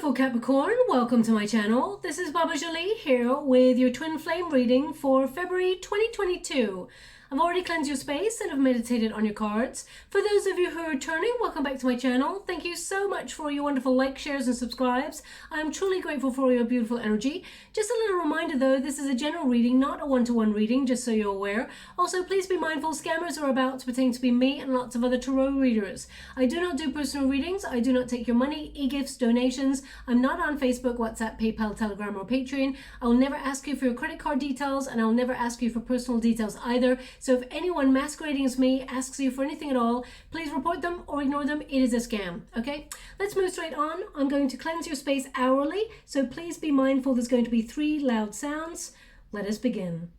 beautiful Capricorn, welcome to my channel. This is Baba Jolie here with your twin flame reading for February 2022. I've already cleansed your space and have meditated on your cards. For those of you who are returning, welcome back to my channel. Thank you so much for your wonderful likes, shares and subscribes. I'm truly grateful for your beautiful energy. Just a little reminder though, this is a general reading, not a one-to-one reading, just so you're aware. Also, please be mindful, scammers are about to pretend to be me and lots of other tarot readers. I do not do personal readings. I do not take your money, e-gifts, donations. I'm not on Facebook, WhatsApp, PayPal, Telegram or Patreon. I will never ask you for your credit card details and I'll never ask you for personal details either. So if anyone masquerading as me asks you for anything at all, please report them or ignore them. It is a scam, okay? Let's move straight on. I'm going to cleanse your space hourly, so please be mindful there's going to be 3 loud sounds. Let us begin.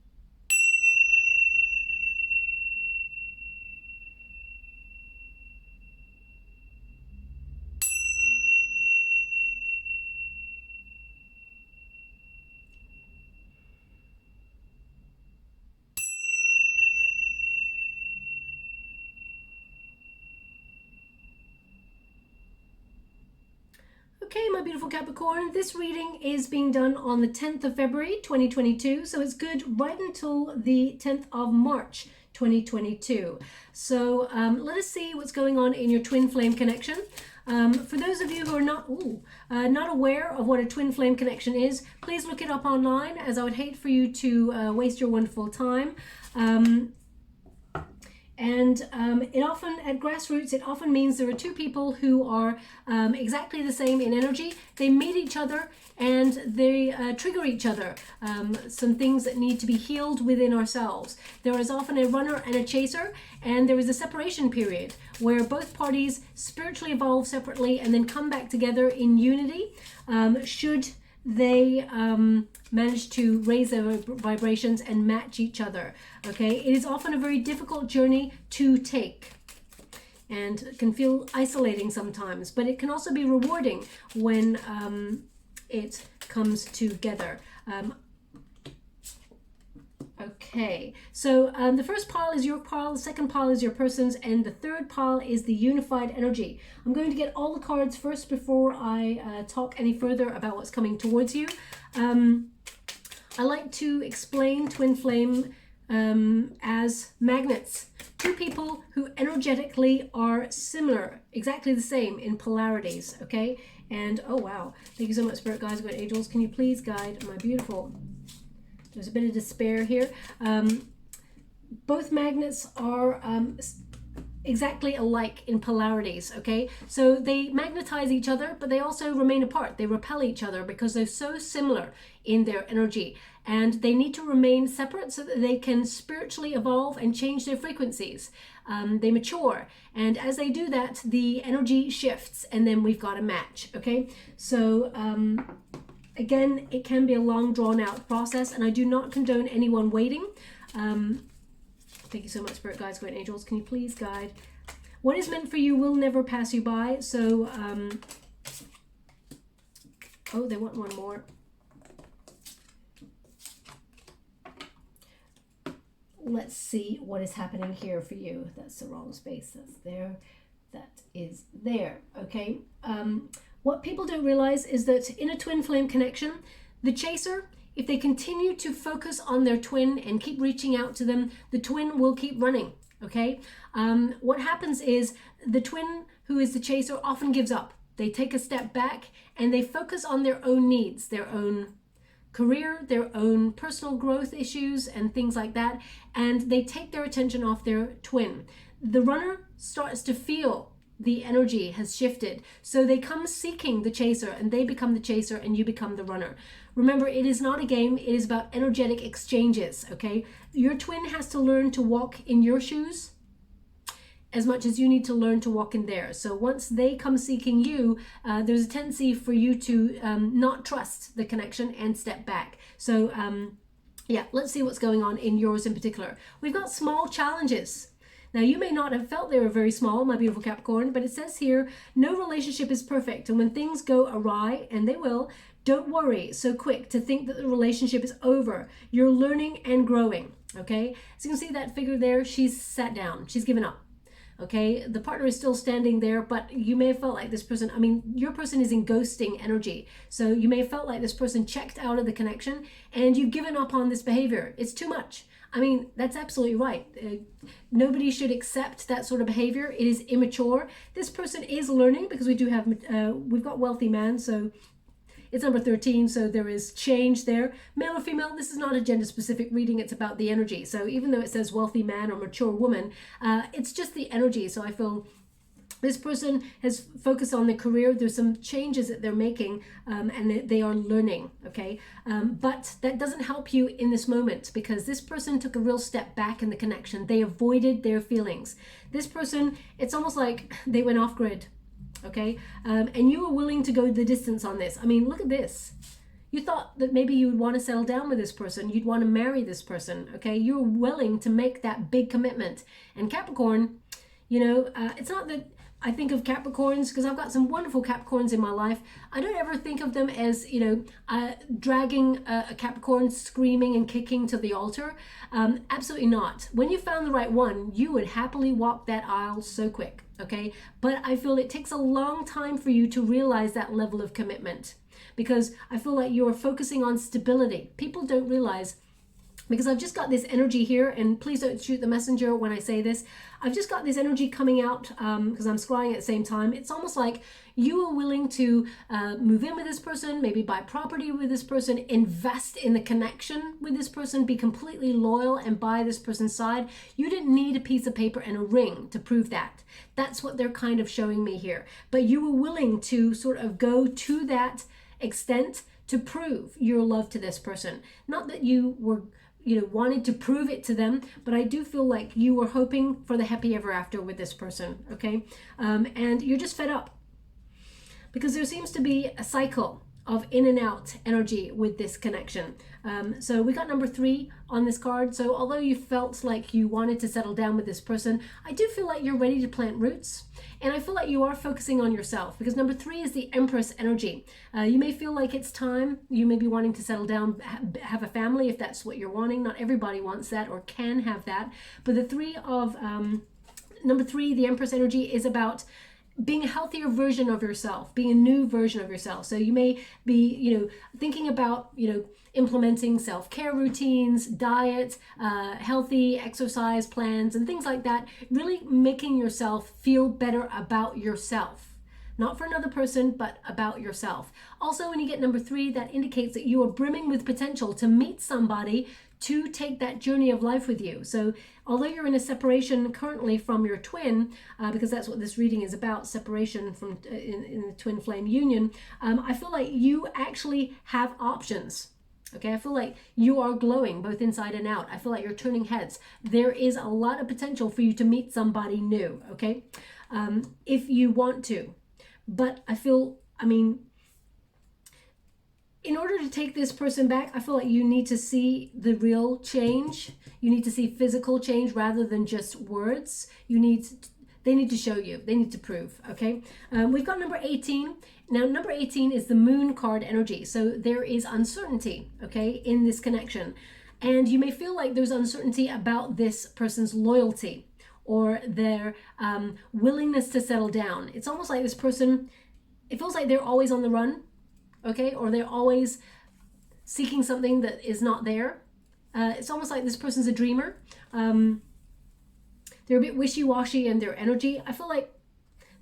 Okay, my beautiful Capricorn, this reading is being done on the 10th of February 2022, so it's good right until the 10th of March 2022. So let us see what's going on in your twin flame connection. For those of you who are not aware of what a twin flame connection is, please look it up online, as I would hate for you to waste your wonderful time. It often, at grassroots, it often means there are two people who are exactly the same in energy. They meet each other and they trigger each other. Some things that need to be healed within ourselves. There is often a runner and a chaser, and there is a separation period where both parties spiritually evolve separately and then come back together in unity. Should they manage to raise their vibrations and match each other. Okay, it is often a very difficult journey to take and can feel isolating sometimes, but it can also be rewarding when it comes together. Okay, so the first pile is your pile, the second pile is your person's, and the third pile is the unified energy. I'm going to get all the cards first before I talk any further about what's coming towards you. I like to explain twin flame as magnets. Two people who energetically are similar, exactly the same in polarities, okay? And, oh wow, thank you so much, Spirit Guides, good angels. Can you please guide my beautiful... There's a bit of despair here. Both magnets are exactly alike in polarities, okay? So they magnetize each other, but they also remain apart. They repel each other because they're so similar in their energy. And they need to remain separate so that they can spiritually evolve and change their frequencies. They mature. And as they do that, the energy shifts and then we've got a match, okay? So... again, it can be a long, drawn-out process, and I do not condone anyone waiting. Thank you so much, Spirit Guides, great angels. Can you please guide? What is meant for you will never pass you by. So, oh, they want one more. Let's see what is happening here for you. That's the wrong space. That's there. That is there. Okay. What people don't realize is that in a twin flame connection, the chaser, if they continue to focus on their twin and keep reaching out to them, the twin will keep running, okay? What happens is the twin who is the chaser often gives up. They take a step back and they focus on their own needs, their own career, their own personal growth issues and things like that, and they take their attention off their twin. The runner starts to feel the energy has shifted. So they come seeking the chaser and they become the chaser and you become the runner. Remember, it is not a game. It is about energetic exchanges, okay? Your twin has to learn to walk in your shoes as much as you need to learn to walk in theirs. So once they come seeking you, there's a tendency for you to not trust the connection and step back. So yeah, let's see what's going on in yours in particular. We've got small challenges. Now, you may not have felt they were very small, my beautiful Capricorn, but it says here, no relationship is perfect. And when things go awry, and they will, don't worry so quick to think that the relationship is over. You're learning and growing, okay? So you can see that figure there, she's sat down, she's given up. Okay, the partner is still standing there, but you may have felt like this person, I mean, your person is in ghosting energy. So you may have felt like this person checked out of the connection and you've given up on this behavior. It's too much. I mean, that's absolutely right. Nobody should accept that sort of behavior. It is immature. This person is learning because we do have, we've got wealthy man, so it's number 13, so there is change there. Male or female, this is not a gender-specific reading, it's about the energy. So even though it says wealthy man or mature woman, it's just the energy. So I feel this person has focused on their career. There's some changes that they're making and they are learning, okay? But that doesn't help you in this moment because this person took a real step back in the connection. They avoided their feelings. This person, it's almost like they went off grid. Okay, and you were willing to go the distance on this. I mean, look at this. You thought that maybe you would want to settle down with this person. You'd want to marry this person. Okay, you're willing to make that big commitment. And Capricorn, you know, it's not that I think of Capricorns because I've got some wonderful Capricorns in my life. I don't ever think of them as, you know, dragging a Capricorn screaming and kicking to the altar. Absolutely not. When you found the right one, you would happily walk that aisle so quick. Okay, but I feel it takes a long time for you to realize that level of commitment because I feel like you're focusing on stability. People don't realize, because I've just got this energy here, and please don't shoot the messenger when I say this. I've just got this energy coming out because I'm scrying at the same time. It's almost like you are willing to move in with this person, maybe buy property with this person, invest in the connection with this person, be completely loyal and by this person's side. You didn't need a piece of paper and a ring to prove that. That's what they're kind of showing me here. But you were willing to sort of go to that extent to prove your love to this person. Not that you were, you know, wanted to prove it to them, but I do feel like you were hoping for the happy ever after with this person, okay? And you're just fed up because there seems to be a cycle of in and out energy with this connection. So we got number 3 on this card. So although you felt like you wanted to settle down with this person, I do feel like you're ready to plant roots. And I feel like you are focusing on yourself because number 3 is the Empress energy. You may feel like it's time. You may be wanting to settle down, have a family if that's what you're wanting. Not everybody wants that or can have that. But the number 3, the Empress energy, is about being a healthier version of yourself, being a new version of yourself. So you may be, you know, thinking about, you know, implementing self-care routines, diet, healthy exercise plans, and things like that. Really making yourself feel better about yourself. Not for another person, but about yourself. Also, when you get number 3, that indicates that you are brimming with potential to meet somebody to take that journey of life with you. So although you're in a separation currently from your twin, because that's what this reading is about, separation from in the twin flame union, I feel like you actually have options. Okay, I feel like you are glowing both inside and out. I feel like you're turning heads. There is a lot of potential for you to meet somebody new, okay? If you want to. But I feel, I mean, in order to take this person back, I feel like you need to see the real change. You need to see physical change rather than just words. They need to show you. They need to prove, okay? We've got number 18. Now, number 18 is the Moon card energy. So there is uncertainty, okay, in this connection. And you may feel like there's uncertainty about this person's loyalty or their willingness to settle down. It's almost like this person, it feels like they're always on the run, okay? Or they're always seeking something that is not there. It's almost like this person's a dreamer. They're a bit wishy-washy in their energy. I feel like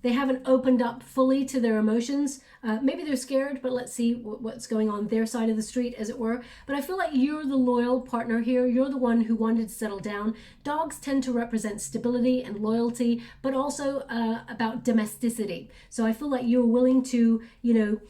they haven't opened up fully to their emotions. Maybe they're scared, but let's see what's going on their side of the street, as it were. But I feel like you're the loyal partner here. You're the one who wanted to settle down. Dogs tend to represent stability and loyalty, but also about domesticity. So I feel like you're willing to, you know,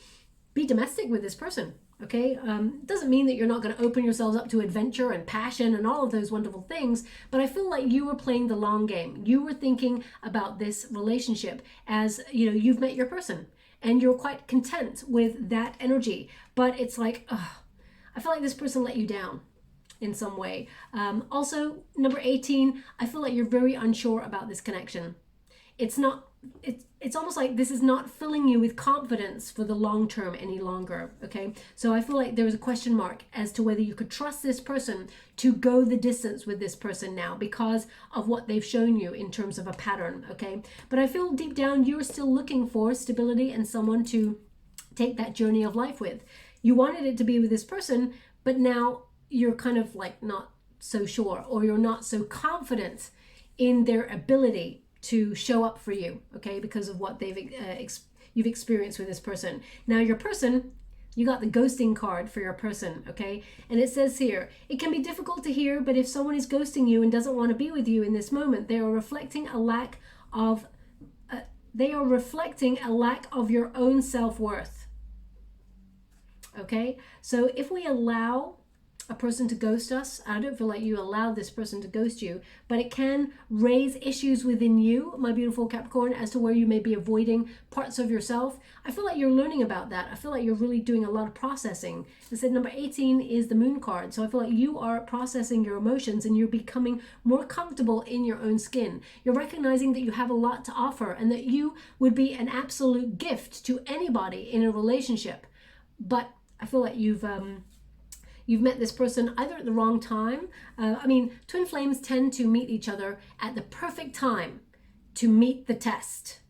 be domestic with this person. Okay, doesn't mean that you're not going to open yourselves up to adventure and passion and all of those wonderful things, but I feel like you were playing the long game. You were thinking about this relationship as, you know, you've met your person and you're quite content with that energy, but it's like, I feel like this person let you down in some way. Also, number 18, I feel like you're very unsure about this connection. it's almost like this is not filling you with confidence for the long term any longer. Okay, so I feel like there is a question mark as to whether you could trust this person to go the distance with this person now because of what they've shown you in terms of a pattern. Okay, but I feel deep down you're still looking for stability and someone to take that journey of life with. You wanted it to be with this person, but now you're kind of like not so sure, or you're not so confident in their ability to show up for you, okay, because of what you've experienced with this person. Now your person, you got the ghosting card for your person, okay, and it says here, it can be difficult to hear, but if someone is ghosting you and doesn't want to be with you in this moment, they are reflecting a lack of your own self-worth. Okay, so if we allow a person to ghost us, I don't feel like you allowed this person to ghost you, but it can raise issues within you, my beautiful Capricorn, as to where you may be avoiding parts of yourself. I feel like you're learning about that. I feel like you're really doing a lot of processing. I said number 18 is the moon card, so I feel like you are processing your emotions and you're becoming more comfortable in your own skin. You're recognizing that you have a lot to offer and that you would be an absolute gift to anybody in a relationship. But I feel like you've met this person either at the wrong time. I mean, twin flames tend to meet each other at the perfect time to meet the test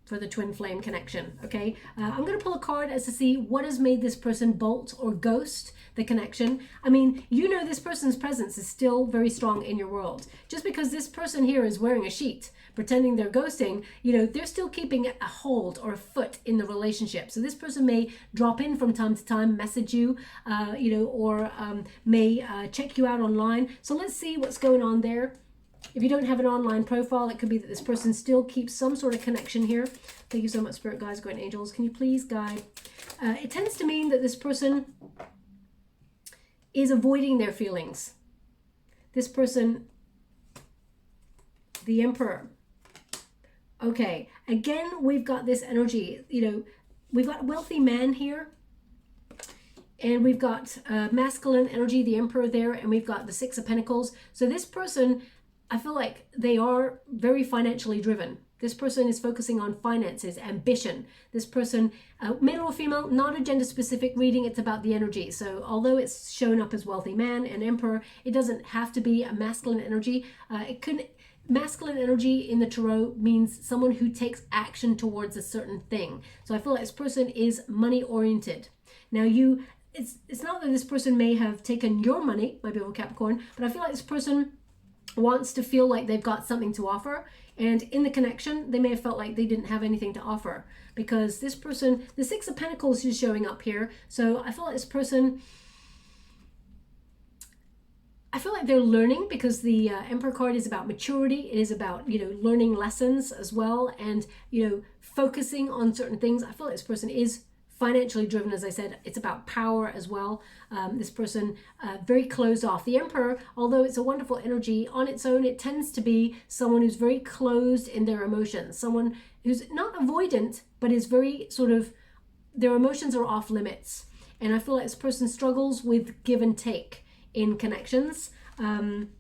for the twin flame connection, okay? I'm going to pull a card as to see what has made this person bolt or ghost the connection. I mean, you know this person's presence is still very strong in your world. Just because this person here is wearing a sheet, pretending they're ghosting, you know, they're still keeping a hold or a foot in the relationship. So this person may drop in from time to time, message you, or may check you out online. So let's see what's going on there. If you don't have an online profile, it could be that this person still keeps some sort of connection here. Thank you so much, Spirit Guides, Guardian Angels. Can you please guide? It tends to mean that this person is avoiding their feelings. This person, the Emperor. Okay, again, we've got this energy. You know, we've got a wealthy man here. And we've got masculine energy, the Emperor there. And we've got the Six of Pentacles. So this person, I feel like they are very financially driven. This person is focusing on finances, ambition. This person, male or female, not a gender specific reading, it's about the energy. So although it's shown up as wealthy man and Emperor, it doesn't have to be a masculine energy. Masculine energy in the tarot means someone who takes action towards a certain thing. So I feel like this person is money oriented. Now it's not that this person may have taken your money, my beautiful Capricorn, but I feel like this person wants to feel like they've got something to offer, and in the connection they may have felt like they didn't have anything to offer because this person, the Six of Pentacles is showing up here. So I feel like this person, I feel like they're learning because the Emperor card is about maturity. It is about, you know, learning lessons as well, and, you know, focusing on certain things. I feel like this person is financially driven, as I said. It's about power as well. This person very closed off. The Emperor, although it's a wonderful energy on its own, it tends to be someone who's very closed in their emotions, someone who's not avoidant, but is very sort of, their emotions are off limits. And I feel like this person struggles with give and take in connections. I'm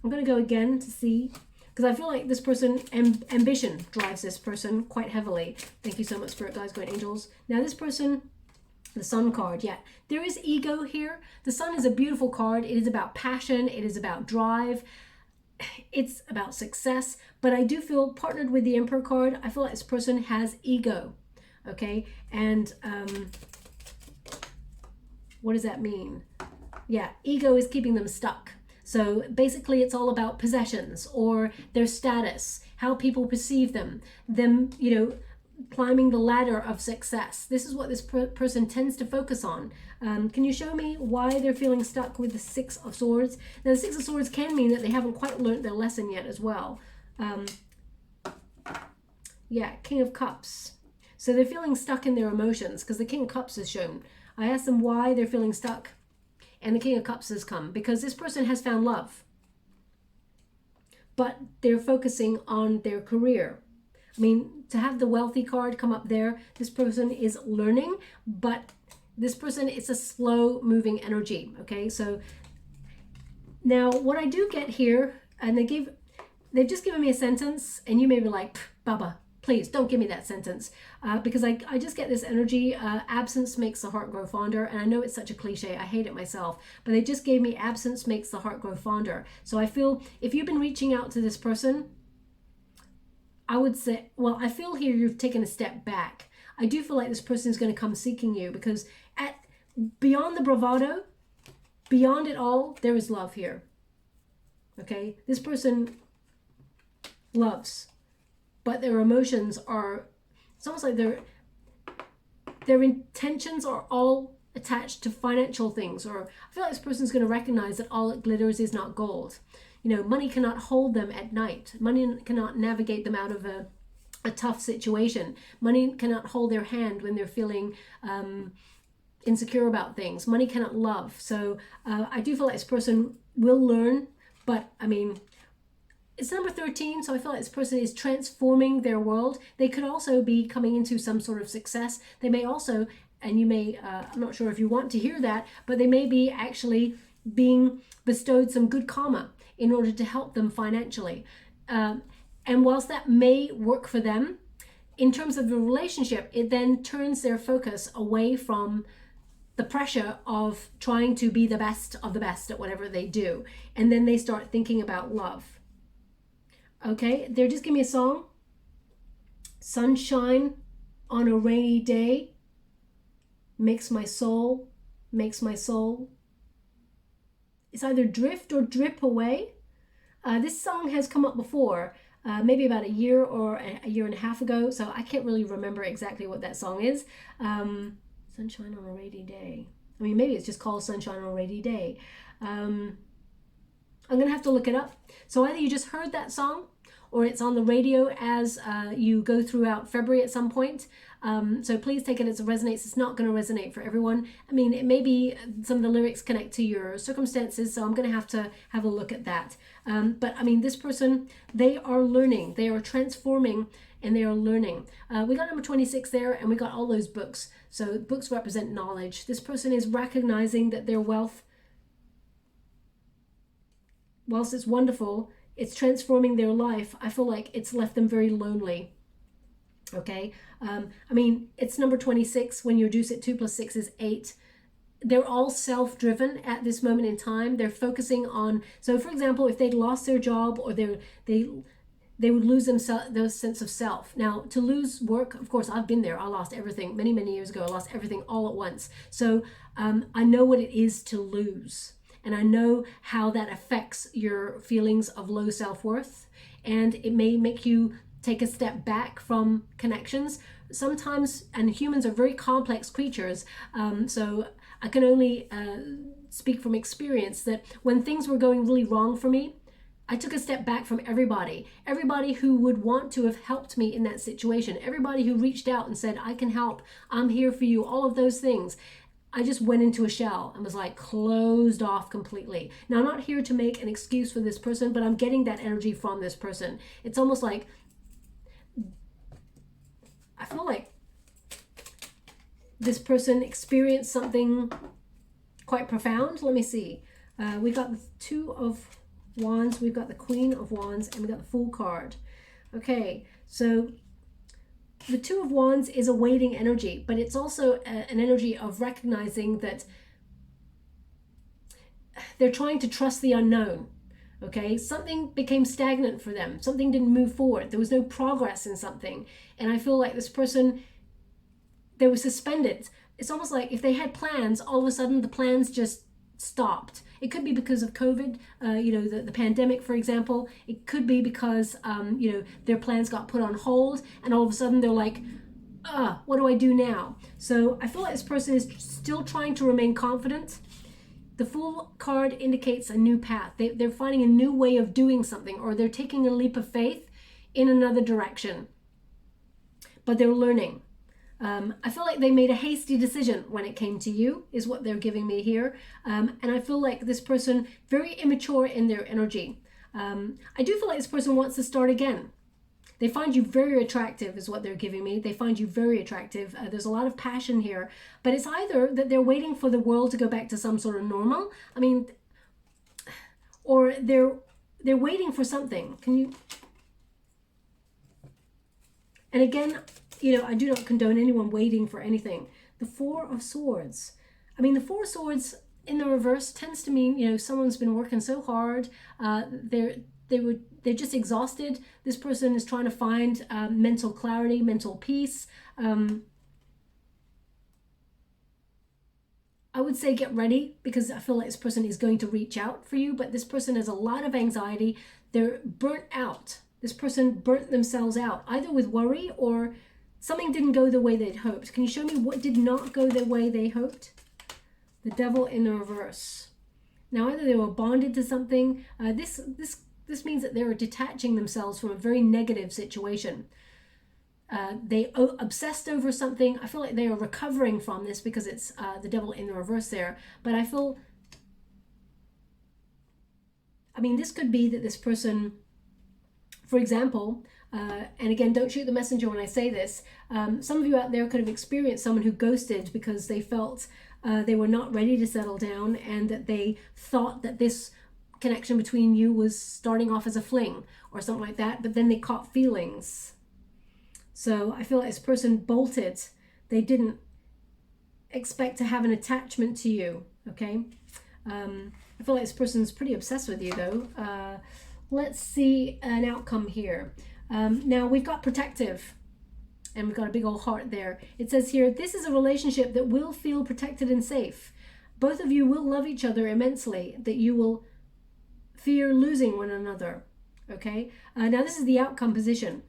going to go again to see, because I feel like this person, ambition drives this person quite heavily. Thank you so much, Spirit Guides, Guardian Angels. Now this person, the Sun card, yeah, there is ego here. The Sun is a beautiful card. It is about passion. It is about drive. It's about success. But I do feel partnered with the Emperor card, I feel like this person has ego, okay? And what does that mean? Yeah, ego is keeping them stuck. So basically it's all about possessions or their status, how people perceive them, you know, climbing the ladder of success. This is what this person tends to focus on. Can you show me why they're feeling stuck with the Six of Swords? Now the Six of Swords can mean that they haven't quite learned their lesson yet as well. Yeah, King of Cups. So they're feeling stuck in their emotions because the King of Cups is shown. I asked them why they're feeling stuck, and the King of Cups has come because this person has found love, but they're focusing on their career. I mean, to have the wealthy card come up there, this person is learning, but this person, it's a slow moving they've just given me a sentence, and you may be like, Baba, please don't give me that sentence, because I just get this energy, absence makes the heart grow fonder. And I know it's such a cliche, I hate it myself, but they just gave me absence makes the heart grow fonder. So I feel if you've been reaching out to this person, I would say, well, I feel here you've taken a step back. I do feel like this person is going to come seeking you, because beyond the bravado, beyond it all, there is love here. Okay, this person loves, but their emotions are, it's almost like their intentions are all attached to financial things. Or I feel like this person's going to recognize that all it glitters is not gold. You know, money cannot hold them at night. Money cannot navigate them out of a tough situation. Money cannot hold their hand when they're feeling insecure about things. Money cannot love. So I do feel like this person will learn, but I mean, it's number 13, so I feel like this person is transforming their world. They could also be coming into some sort of success. They may also, and you may, I'm not sure if you want to hear that, but they may be actually being bestowed some good karma in order to help them financially. And whilst that may work for them, in terms of the relationship, it then turns their focus away from the pressure of trying to be the best of the best at whatever they do. And then they start thinking about love. Okay, they're just giving me a song. Sunshine on a rainy day makes my soul. It's either drift or drip away. This song has come up before, maybe about a year or a year and a half ago, so I can't really remember exactly what that song is. Sunshine on a rainy day. I mean, maybe it's just called Sunshine on a Rainy Day. I'm going to have to look it up. So either you just heard that song, or it's on the radio as you go throughout February at some point. So please take it as it resonates. It's not going to resonate for everyone. I mean, it may be some of the lyrics connect to your circumstances, so I'm going to have a look at that. But I mean, this person, they are learning. They are transforming, and they are learning. We got number 26 there, and we got all those books. So books represent knowledge. This person is recognizing that their wealth, whilst it's wonderful, it's transforming their life. I feel like it's left them very lonely. Okay, I mean, it's number 26. When you reduce it, 2 plus 6 is 8. They're all self-driven at this moment in time. They're focusing on, so for example, if they'd lost their job, or they would lose their sense of self. Now, to lose work, of course, I've been there. I lost everything many, many years ago. I lost everything all at once. So I know what it is to lose. And I know how that affects your feelings of low self-worth. And it may make you take a step back from connections. Sometimes, and humans are very complex creatures, so I can only speak from experience that when things were going really wrong for me, I took a step back from everybody who would want to have helped me in that situation, everybody who reached out and said, I can help, I'm here for you, all of those things. I just went into a shell and was like closed off completely. Now, I'm not here to make an excuse for this person, but I'm getting that energy from this person. It's almost like, I feel like this person experienced something quite profound. Let me see. We got the 2 of Wands, we've got the Queen of Wands, and we got the Fool card. Okay, so the 2 of Wands is a waiting energy, but it's also an energy of recognizing that they're trying to trust the unknown. Okay, something became stagnant for them. Something didn't move forward. There was no progress in something. And I feel like this person, they were suspended. It's almost like if they had plans, all of a sudden the plans just stopped. It could be because of COVID, the pandemic, for example. It could be because, their plans got put on hold, and all of a sudden they're like, what do I do now? So I feel like this person is still trying to remain confident. The Fool card indicates a new path. They're finding a new way of doing something, or they're taking a leap of faith in another direction. But they're learning. I feel like they made a hasty decision when it came to you, is what they're giving me here. And I feel like this person, very immature in their energy. I do feel like this person wants to start again. They find you very attractive, is what they're giving me. They find you very attractive. There's a lot of passion here. But it's either that they're waiting for the world to go back to some sort of normal. I mean, or they're they're waiting for something. Can you? And again, you know, I do not condone anyone waiting for anything. The Four of Swords. I mean, the Four of Swords in the reverse tends to mean, you know, someone's been working so hard. They're just exhausted. This person is trying to find mental clarity, mental peace. I would say get ready, because I feel like this person is going to reach out for you, but this person has a lot of anxiety. They're burnt out. This person burnt themselves out, either with worry or something didn't go the way they'd hoped. Can you show me what did not go the way they hoped? The Devil in the reverse. Now, either they were bonded to something. This means that they were detaching themselves from a very negative situation. They obsessed over something. I feel like they are recovering from this because it's the Devil in the reverse there. But I feel, I mean, this could be that this person, for example, and again, don't shoot the messenger when I say this, some of you out there could have experienced someone who ghosted because they felt they were not ready to settle down, and that they thought that this connection between you was starting off as a fling or something like that, but then they caught feelings. So I feel like this person bolted. They didn't expect to have an attachment to you, okay? I feel like this person's pretty obsessed with you, though. Let's see an outcome here. Now, we've got protective, and we've got a big old heart there. It says here, this is a relationship that will feel protected and safe. Both of you will love each other immensely, that you will fear losing one another, okay? Now, this is the outcome position.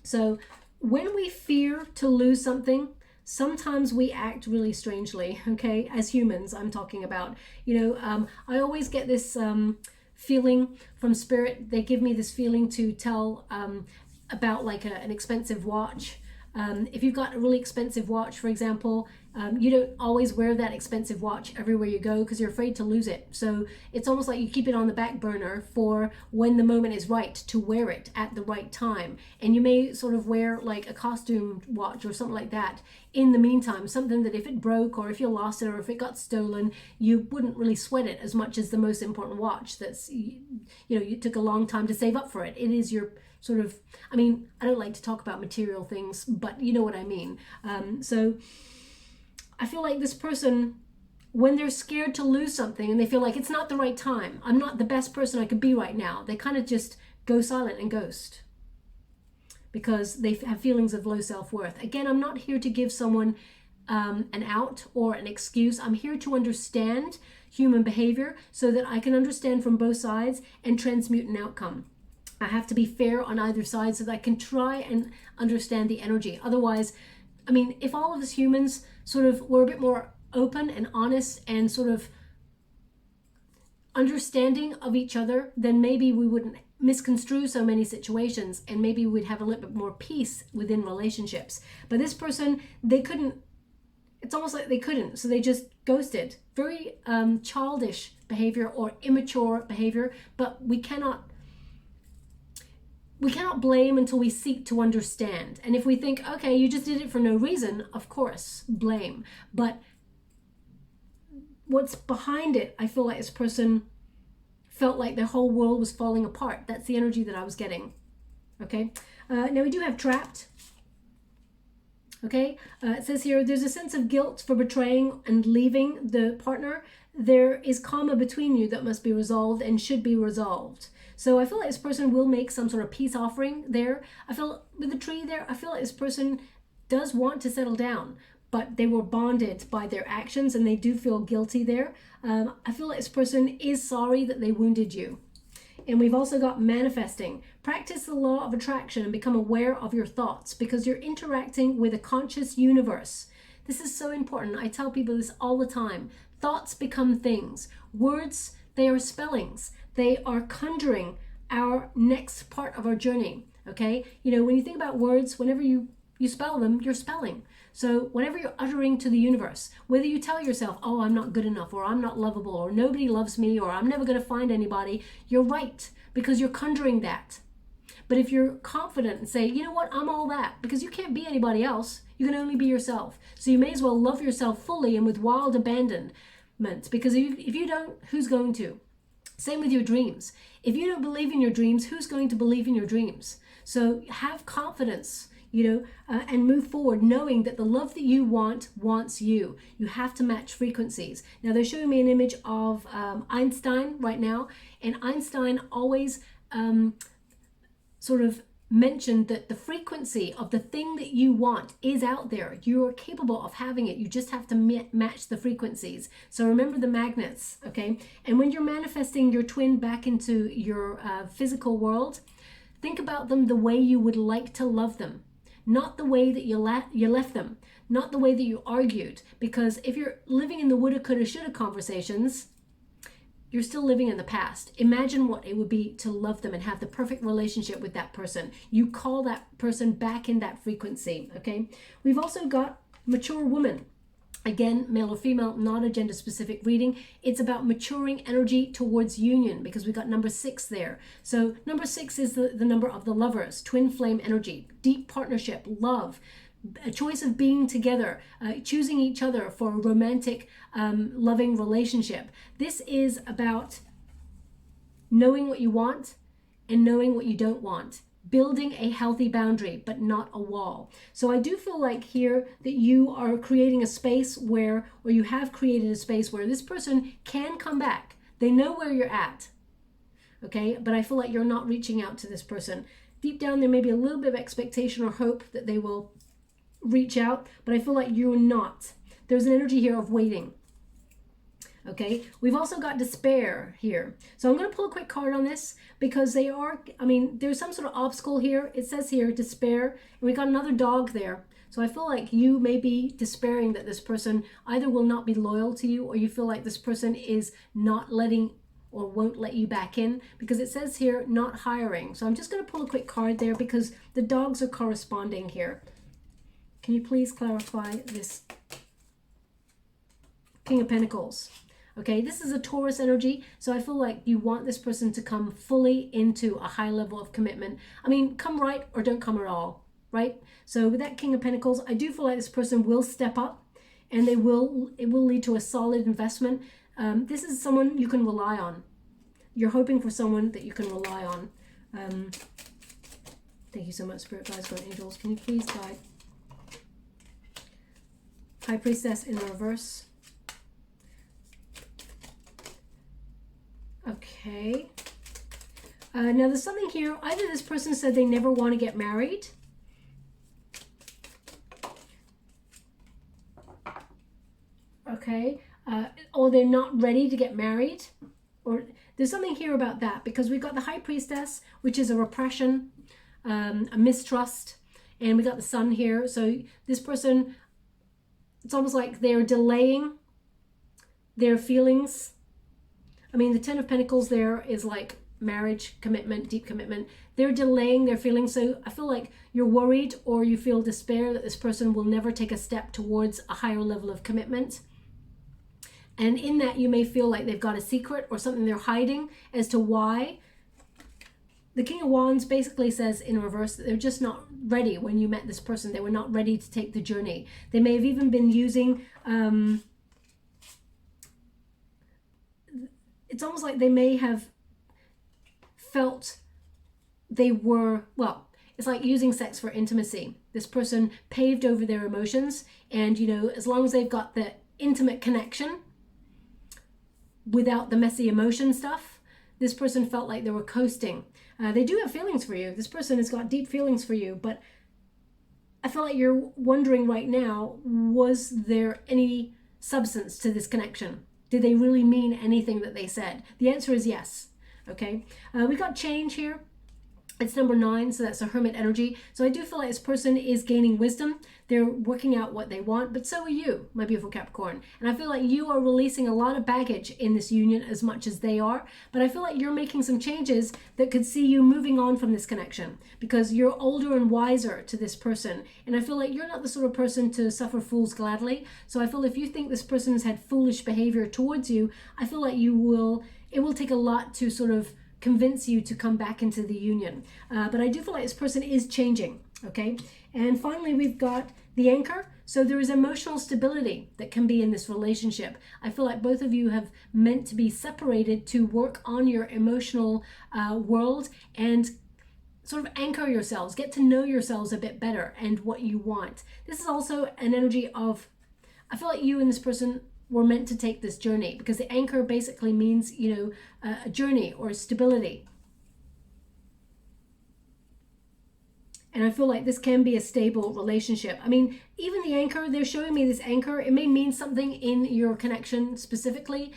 So when we fear to lose something, sometimes we act really strangely, okay? As humans, I'm talking about. You know, I always get this feeling from spirit. They give me this feeling to tell about like an expensive watch. If you've got a really expensive watch, for example, you don't always wear that expensive watch everywhere you go because you're afraid to lose it. So it's almost like you keep it on the back burner for when the moment is right to wear it at the right time. And you may sort of wear like a costume watch or something like that in the meantime, something that if it broke or if you lost it or if it got stolen, you wouldn't really sweat it as much as the most important watch that's, you know, you took a long time to save up for it. It is your sort of, I mean, I don't like to talk about material things, but you know what I mean. So I feel like this person, when they're scared to lose something and they feel like it's not the right time, I'm not the best person I could be right now, they kind of just go silent and ghost because they have feelings of low self-worth. Again, I'm not here to give someone an out or an excuse. I'm here to understand human behavior so that I can understand from both sides and transmute an outcome. I have to be fair on either side so that I can try and understand the energy. Otherwise, I mean, if all of us humans sort of were a bit more open and honest and sort of understanding of each other, then maybe we wouldn't misconstrue so many situations and maybe we'd have a little bit more peace within relationships. But this person, they couldn't, it's almost like they couldn't, so they just ghosted. Very childish behavior or immature behavior, but we cannot blame until we seek to understand. And if we think, okay, you just did it for no reason, of course, blame. But what's behind it, I feel like this person felt like their whole world was falling apart. That's the energy that I was getting. Okay. Now we do have trapped. Okay. It says here, there's a sense of guilt for betraying and leaving the partner. There is karma between you that must be resolved and should be resolved. So I feel like this person will make some sort of peace offering there. I feel with the tree there, I feel like this person does want to settle down, but they were bonded by their actions and they do feel guilty there. I feel like this person is sorry that they wounded you. And we've also got manifesting. Practice the law of attraction and become aware of your thoughts because you're interacting with a conscious universe. This is so important. I tell people this all the time. Thoughts become things. Words, they are spellings. They are conjuring our next part of our journey, okay? You know, when you think about words, whenever you spell them, you're spelling. So whenever you're uttering to the universe, whether you tell yourself, oh, I'm not good enough, or I'm not lovable, or nobody loves me, or I'm never going to find anybody, you're right, because you're conjuring that. But if you're confident and say, you know what, I'm all that, because you can't be anybody else, you can only be yourself. So you may as well love yourself fully and with wild abandonment, because if you don't, who's going to? Same with your dreams. If you don't believe in your dreams, who's going to believe in your dreams? So have confidence, and move forward knowing that the love that you want wants you. You have to match frequencies. Now they're showing me an image of Einstein right now, and Einstein always sort of mentioned that the frequency of the thing that you want is out there. You are capable of having it. You just have to match the frequencies. So remember the magnets, okay? And when you're manifesting your twin back into your physical world, think about them the way you would like to love them, not the way that you left them, not the way that you argued. Because if you're living in the woulda, coulda, shoulda conversations, you're still living in the past. Imagine what it would be to love them and have the perfect relationship with that person. You call that person back in that frequency, okay? We've also got mature woman. Again, male or female, not a gender specific reading. It's about maturing energy towards union, because we got number 6 there. So number 6 is the number of the lovers, twin flame energy, deep partnership, love, a choice of being together, choosing each other for a romantic, loving relationship. This is about knowing what you want and knowing what you don't want. Building a healthy boundary, but not a wall. So I do feel like here that you are creating a space where, or you have created a space where this person can come back. They know where you're at, okay? But I feel like you're not reaching out to this person. Deep down, there may be a little bit of expectation or hope that they will reach out, but I feel like you're not. There's an energy here of waiting. Okay, we've also got despair here. So I'm going to pull a quick card on this because there's some sort of obstacle here. It says here despair, and we got another dog there. So I feel like you may be despairing that this person either will not be loyal to you, or you feel like this person is not letting or won't let you back in, because it says here not hiring. So I'm just going to pull a quick card there because the dogs are corresponding here. Can you please clarify this King of Pentacles? Okay, this is a Taurus energy, so I feel like you want this person to come fully into a high level of commitment. I mean, come right or don't come at all, right? So with that King of Pentacles, I do feel like this person will step up, and it will lead to a solid investment. This is someone you can rely on. You're hoping for someone that you can rely on. Thank you so much, Spirit Guides, God Angels. Can you please guide? High Priestess in reverse. Okay. Now there's something here. Either this person said they never want to get married. Okay. Or they're not ready to get married. Or there's something here about that, because we've got the High Priestess, which is a repression, a mistrust, and we got the Sun here. So this person, it's almost like they're delaying their feelings. I mean, the Ten of Pentacles there is like marriage, commitment, deep commitment. They're delaying their feelings. So I feel like you're worried, or you feel despair that this person will never take a step towards a higher level of commitment. And in that, you may feel like they've got a secret or something they're hiding as to why. The King of Wands basically says in reverse that they're just not ready when you met this person. They were not ready to take the journey. They may have even been using... it's almost like they may have felt they were, well, it's like using sex for intimacy. This person paved over their emotions, and, as long as they've got the intimate connection without the messy emotion stuff, this person felt like they were coasting. They do have feelings for you. This person has got deep feelings for you, but I feel like you're wondering right now, was there any substance to this connection? Did they really mean anything that they said? The answer is yes. Okay. We got change here. It's number 9, so that's a hermit energy. So I do feel like this person is gaining wisdom. They're working out what they want, but so are you, my beautiful Capricorn. And I feel like you are releasing a lot of baggage in this union as much as they are. But I feel like you're making some changes that could see you moving on from this connection, because you're older and wiser to this person. And I feel like you're not the sort of person to suffer fools gladly. So I feel if you think this person has had foolish behavior towards you, I feel like it will take a lot to sort of convince you to come back into the union. But I do feel like this person is changing, okay? And finally, we've got the Anchor. So there is emotional stability that can be in this relationship. I feel like both of you have meant to be separated to work on your emotional world and sort of anchor yourselves, get to know yourselves a bit better and what you want. This is also an energy of, I feel like you and this person were meant to take this journey, because the anchor basically means, you know, a journey or stability. And I feel like this can be a stable relationship. I mean, even the anchor, they're showing me this anchor. It may mean something in your connection specifically,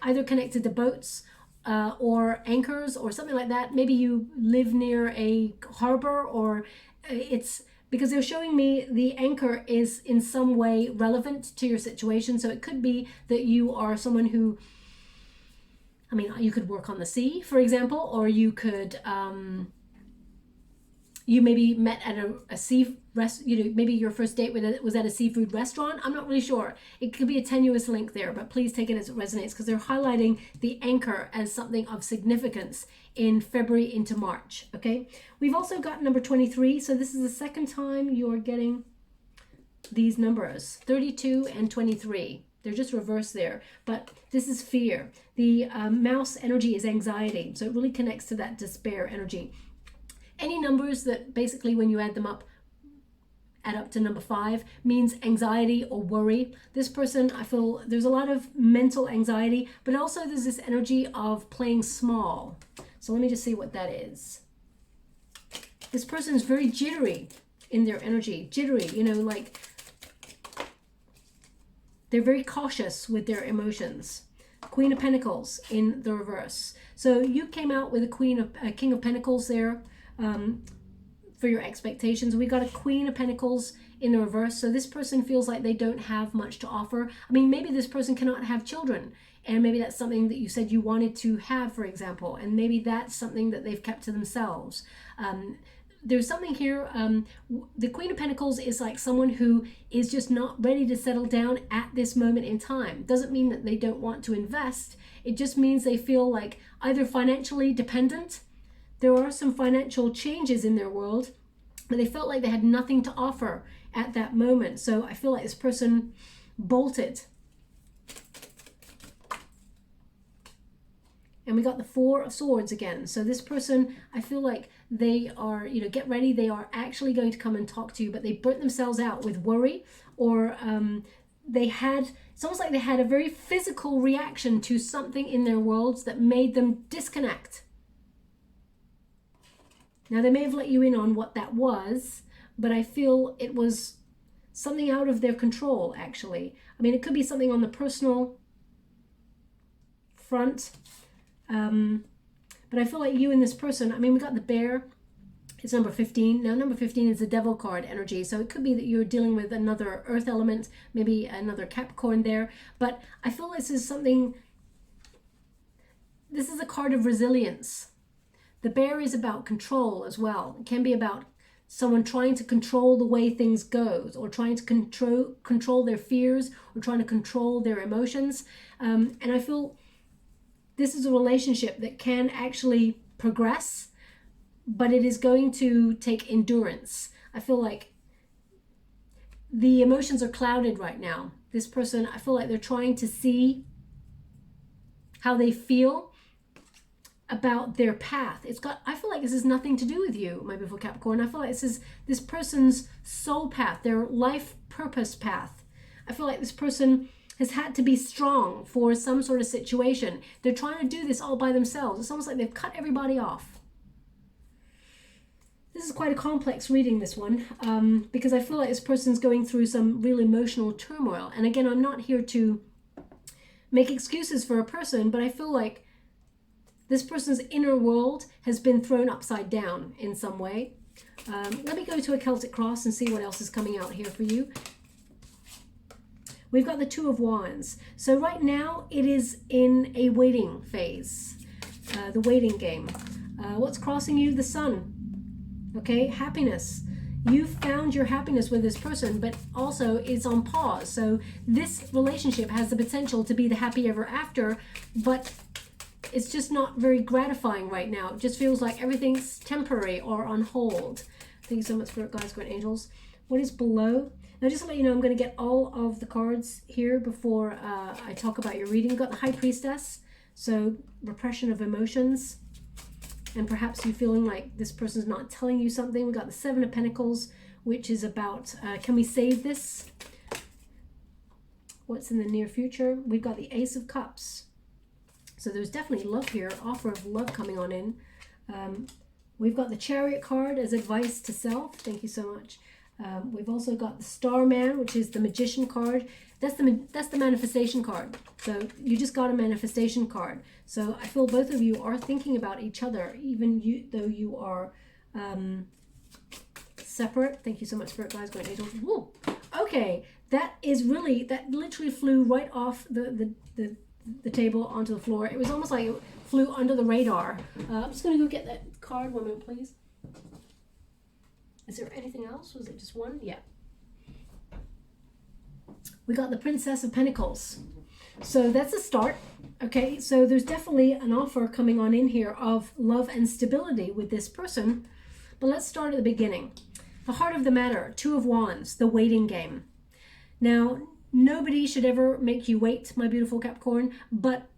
either connected to boats or anchors or something like that. Maybe you live near a harbor, or it's because they're showing me the anchor is in some way relevant to your situation. So it could be that you are someone who, I mean, you could work on the sea, for example, or you could, you maybe met at maybe your first date was at a seafood restaurant. I'm not really sure. It could be a tenuous link there, but please take it as it resonates, because they're highlighting the anchor as something of significance in February into March, okay? We've also got number 23. So this is the second time you're getting these numbers, 32 and 23. They're just reversed there, but this is fear. The mouse energy is anxiety. So it really connects to that despair energy. Any numbers that basically when you add them up, add up to number 5 means anxiety or worry. This person, I feel there's a lot of mental anxiety, but also there's this energy of playing small. So let me just see what that is. This person is very jittery in their energy. Jittery, you know, like they're very cautious with their emotions. Queen of Pentacles in the reverse. So you came out with a King of Pentacles there. For your expectations. We got a Queen of Pentacles in the reverse. So this person feels like they don't have much to offer. I mean, maybe this person cannot have children, and maybe that's something that you said you wanted to have, for example, and maybe that's something that they've kept to themselves. There's something here. The Queen of Pentacles is like someone who is just not ready to settle down at this moment in time. Doesn't mean that they don't want to invest. It just means they feel like either financially dependent. There are some financial changes in their world, but they felt like they had nothing to offer at that moment. So I feel like this person bolted. And we got the 4 of Swords again. So this person, I feel like they are, you know, get ready. They are actually going to come and talk to you, but they burnt themselves out with worry, or it's almost like they had a very physical reaction to something in their worlds that made them disconnect. Now, they may have let you in on what that was, but I feel it was something out of their control, actually. I mean, it could be something on the personal front, but I feel like you and this person, I mean, we got the Bear. It's number 15. Now, number 15 is the Devil card energy, so it could be that you're dealing with another earth element, maybe another Capricorn there, but I feel this is something, this is a card of resilience. The Bear is about control as well. It can be about someone trying to control the way things go, or trying to control their fears, or trying to control their emotions. And I feel this is a relationship that can actually progress, but it is going to take endurance. I feel like the emotions are clouded right now. This person, I feel like they're trying to see how they feel about their path. I feel like this has nothing to do with you, my beautiful Capricorn. I feel like this is this person's soul path, their life purpose path. I feel like this person has had to be strong for some sort of situation. They're trying to do this all by themselves. It's almost like they've cut everybody off. This is quite a complex reading, this one, because I feel like this person's going through some real emotional turmoil. And again, I'm not here to make excuses for a person, but I feel like this person's inner world has been thrown upside down in some way. Let me go to a Celtic cross and see what else is coming out here for you. We've got the 2 of Wands. So right now it is in a waiting phase, the waiting game. What's crossing you? The Sun. Okay, happiness. You found your happiness with this person, but also it's on pause. So this relationship has the potential to be the happy ever after, but it's just not very gratifying right now. It just feels like everything's temporary or on hold. Thank you so much, Spirit Guides, Great Angels. What is below? Now, just to let you know, I'm going to get all of the cards here before I talk about your reading. We've got the High Priestess, so repression of emotions, and perhaps you feeling like this person's not telling you something. We've got the Seven of Pentacles, which is about, can we save this? What's in the near future? We've got the Ace of Cups. So there's definitely love here, offer of love coming on in. We've got the Chariot card as advice to self. Thank you so much. We've also got the Starman, which is the Magician card. That's the manifestation card. So you just got a manifestation card. So I feel both of you are thinking about each other, even though you are separate. Thank you so much, Spirit Guides, Great Angels. Woo. Okay, that literally flew right off the table onto the floor. It was almost like it flew under the radar. I'm just going to go get that card. 1 minute, please. Is there anything else? Was it just one? Yeah. We got the Princess of Pentacles. So that's a start. Okay, so there's definitely an offer coming on in here of love and stability with this person. But let's start at the beginning. The heart of the matter, Two of Wands, the waiting game. Now, nobody should ever make you wait, my beautiful Capricorn, but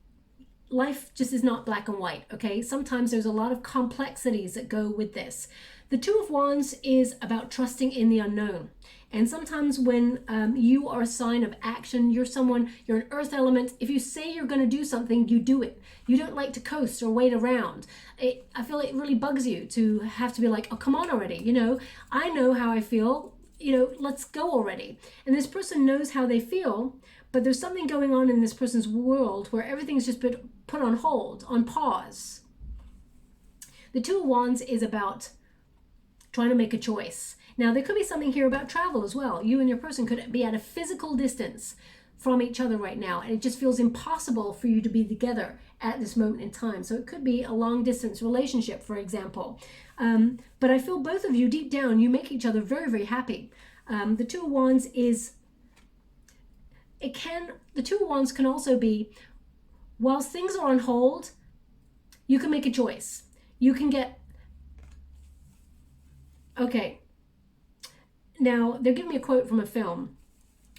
life just is not black and white, okay? Sometimes there's a lot of complexities that go with this. The Two of Wands is about trusting in the unknown. And sometimes when you are a sign of action, you're an earth element. If you say you're going to do something, you do it. You don't like to coast or wait around. I feel it really bugs you to have to be like, oh, come on already. You know, I know how I feel. You know, let's go already. And this person knows how they feel, but there's something going on in this person's world where everything's just been put on hold, on pause. The Two of Wands is about trying to make a choice. Now, there could be something here about travel as well. You and your person could be at a physical distance from each other right now, and it just feels impossible for you to be together at this moment in time. So it could be a long distance relationship, for example. But I feel both of you deep down, you make each other very, very happy. The Two of Wands the Two of Wands can also be, whilst things are on hold, you can make a choice. You can get, okay. Now, they're giving me a quote from a film.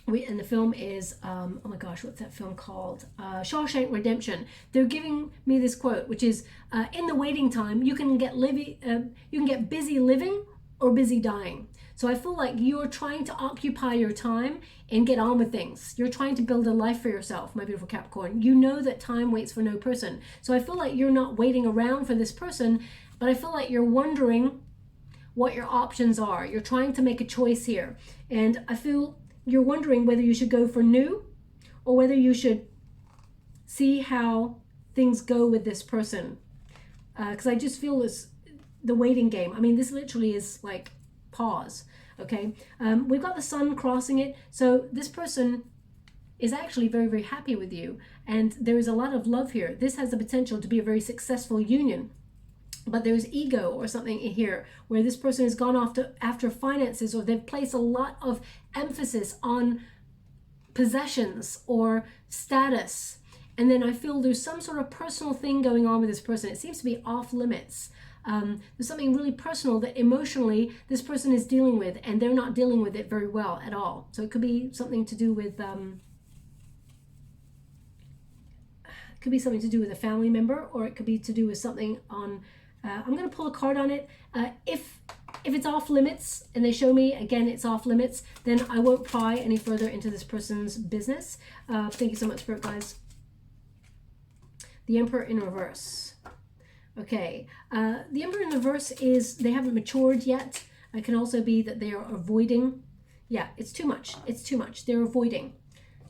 And the film is, oh my gosh, what's that film called? Shawshank Redemption. They're giving me this quote, which is, in the waiting time, you can get busy living or busy dying. So I feel like you're trying to occupy your time and get on with things. You're trying to build a life for yourself, my beautiful Capricorn. You know that time waits for no person. So I feel like you're not waiting around for this person, but I feel like you're wondering what your options are. You're trying to make a choice here. And I feel you're wondering whether you should go for new or whether you should see how things go with this person. Because I just feel the waiting game. I mean, this literally is like pause, okay? We've got the sun crossing it. So this person is actually very, very happy with you. And there is a lot of love here. This has the potential to be a very successful union. But there's ego or something in here where this person has gone after finances, or they've placed a lot of emphasis on possessions or status. And then I feel there's some sort of personal thing going on with this person. It seems to be off limits. There's something really personal that emotionally this person is dealing with, and they're not dealing with it very well at all. So it could be something to do with a family member, or it could be to do with something on I'm going to pull a card on it. If it's off limits and they show me again it's off limits, then I won't pry any further into this person's business. Thank you so much, Spirit Guides. The Emperor in reverse. Okay, the Emperor in reverse is they haven't matured yet. It can also be that they are avoiding. Yeah, it's too much. It's too much. They're avoiding.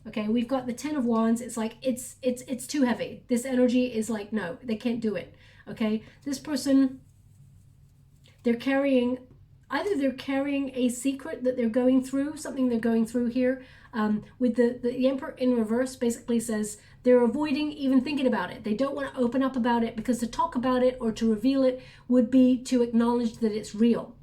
Okay, we've got the Ten of Wands. It's like it's too heavy. This energy is like, no, they can't do it. Okay, this person, they're carrying a secret that they're going through, something they're going through here. With the Emperor in reverse basically says they're avoiding even thinking about it. They don't want to open up about it, because to talk about it or to reveal it would be to acknowledge that it's real.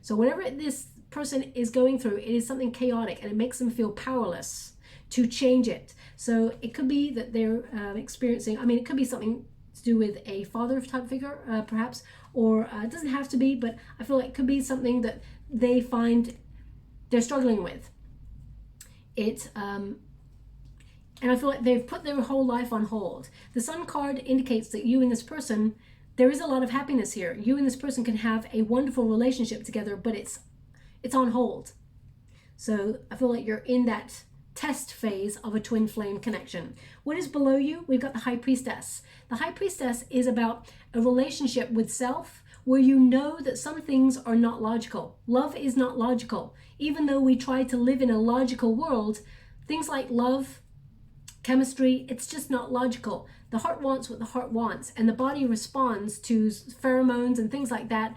So whatever this person is going through, it is something chaotic, and it makes them feel powerless to change it. So it could be that they're experiencing, I mean, it could be something to do with a father type figure, perhaps, or it doesn't have to be, but I feel like it could be something that they find they're struggling with. And I feel like they've put their whole life on hold. The Sun card indicates that you and this person, there is a lot of happiness here. You and this person can have a wonderful relationship together, but it's on hold. So I feel like you're in that test phase of a twin flame connection. What is below you? We've got the High Priestess. The High Priestess is about a relationship with self where you know that some things are not logical. Love is not logical. Even though we try to live in a logical world, things like love, chemistry, it's just not logical. The heart wants what the heart wants, and the body responds to pheromones and things like that.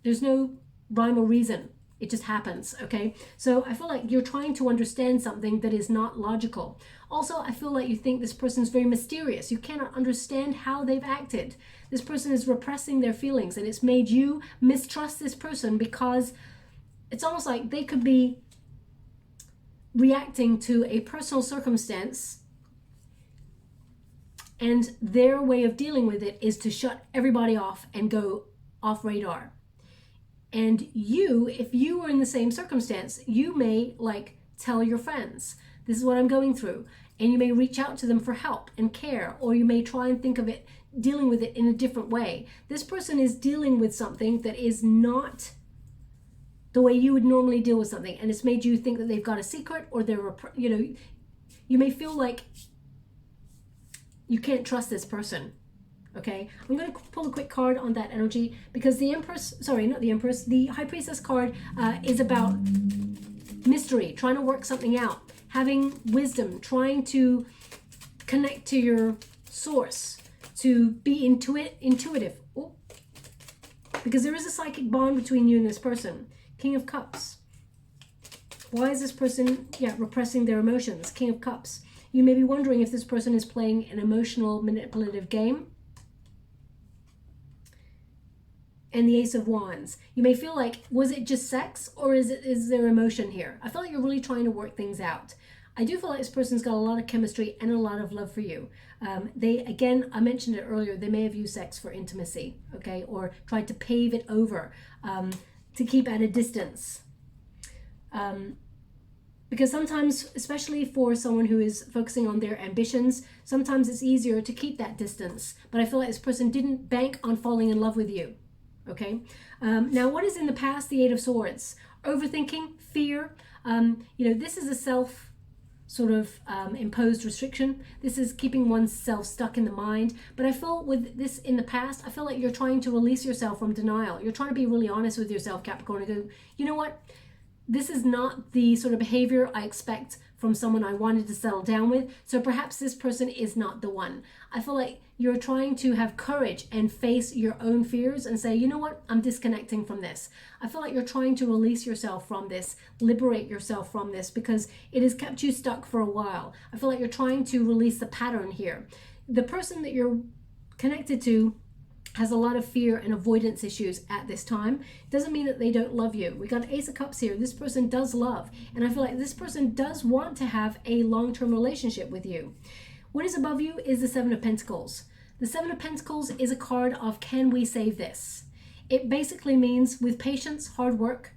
There's no rhyme or reason. It just happens, okay? So I feel like you're trying to understand something that is not logical. Also, I feel like you think this person is very mysterious. You cannot understand how they've acted. This person is repressing their feelings, and it's made you mistrust this person because it's almost like they could be reacting to a personal circumstance, and their way of dealing with it is to shut everybody off and go off radar. And you, if you were in the same circumstance, you may like tell your friends, this is what I'm going through. And you may reach out to them for help and care, or you may try and think of it, dealing with it in a different way. This person is dealing with something that is not the way you would normally deal with something. And it's made you think that they've got a secret, or they're, you know, you may feel like you can't trust this person. Okay, I'm going to pull a quick card on that energy because the Empress, sorry, not the Empress, the High Priestess card is about mystery, trying to work something out, having wisdom, trying to connect to your source, to be intuitive. Oh, because there is a psychic bond between you and this person. King of Cups. Why is this person, repressing their emotions? King of Cups. You may be wondering if this person is playing an emotional, manipulative game. And the Ace of Wands. You may feel like, was it just sex, or is there emotion here? I feel like you're really trying to work things out. I do feel like this person's got a lot of chemistry and a lot of love for you. They, again, I mentioned it earlier, they may have used sex for intimacy, okay, or tried to pave it over to keep at a distance. Because sometimes, especially for someone who is focusing on their ambitions, sometimes it's easier to keep that distance. But I feel like this person didn't bank on falling in love with you. Okay. Now, what is in the past? The Eight of Swords. Overthinking, fear. This is a self sort of imposed restriction. This is keeping oneself stuck in the mind. But I feel with this in the past, I feel like you're trying to release yourself from denial. You're trying to be really honest with yourself, Capricorn, and go, you know what? This is not the sort of behavior I expect from someone I wanted to settle down with. So perhaps this person is not the one. I feel like you're trying to have courage and face your own fears and say, you know what, I'm disconnecting from this. I feel like you're trying to release yourself from this, liberate yourself from this, because it has kept you stuck for a while. I feel like you're trying to release the pattern here. The person that you're connected to has a lot of fear and avoidance issues at this time. Doesn't mean that they don't love you. We got Ace of Cups here. This person does love. And I feel like this person does want to have a long-term relationship with you. What is above you is the Seven of Pentacles. The Seven of Pentacles is a card of, can we save this? It basically means with patience, hard work,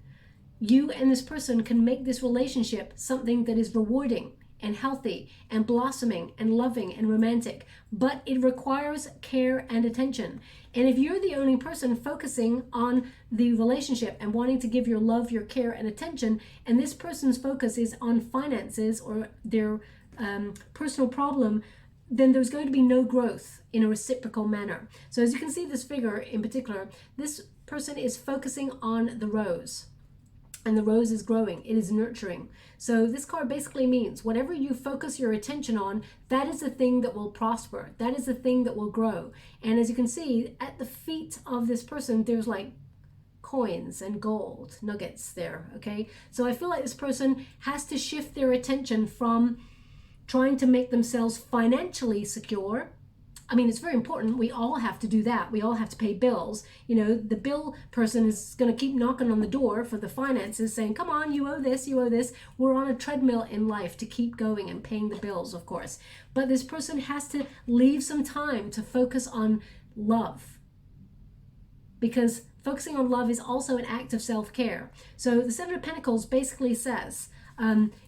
you and this person can make this relationship something that is rewarding and healthy and blossoming and loving and romantic, but it requires care and attention. And if you're the only person focusing on the relationship and wanting to give your love, your care and attention, and this person's focus is on finances or their personal problem, then there's going to be no growth in a reciprocal manner. So as you can see, this figure in particular, this person is focusing on the rose. And the rose is growing, it is nurturing. So this card basically means whatever you focus your attention on, that is the thing that will prosper. That is the thing that will grow. And as you can see, at the feet of this person, there's like coins and gold nuggets there, okay? So I feel like this person has to shift their attention from trying to make themselves financially secure. I mean, it's very important. We all have to do that. We all have to pay bills. You know, the bill person is going to keep knocking on the door for the finances saying, come on, you owe this, you owe this. We're on a treadmill in life to keep going and paying the bills, of course. But this person has to leave some time to focus on love. because focusing on love is also an act of self-care. So the Seven of Pentacles basically says,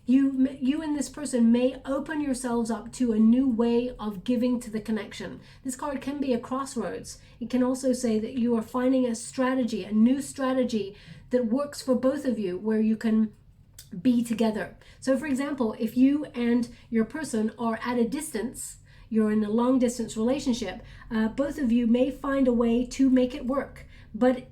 you and this person may open yourselves up to a new way of giving to the connection. This card can be a crossroads. It can also say that you are finding a strategy, a new strategy that works for both of you, where you can be together. So for example, if you and your person are at a distance, you're in a long distance relationship, both of you may find a way to make it work. But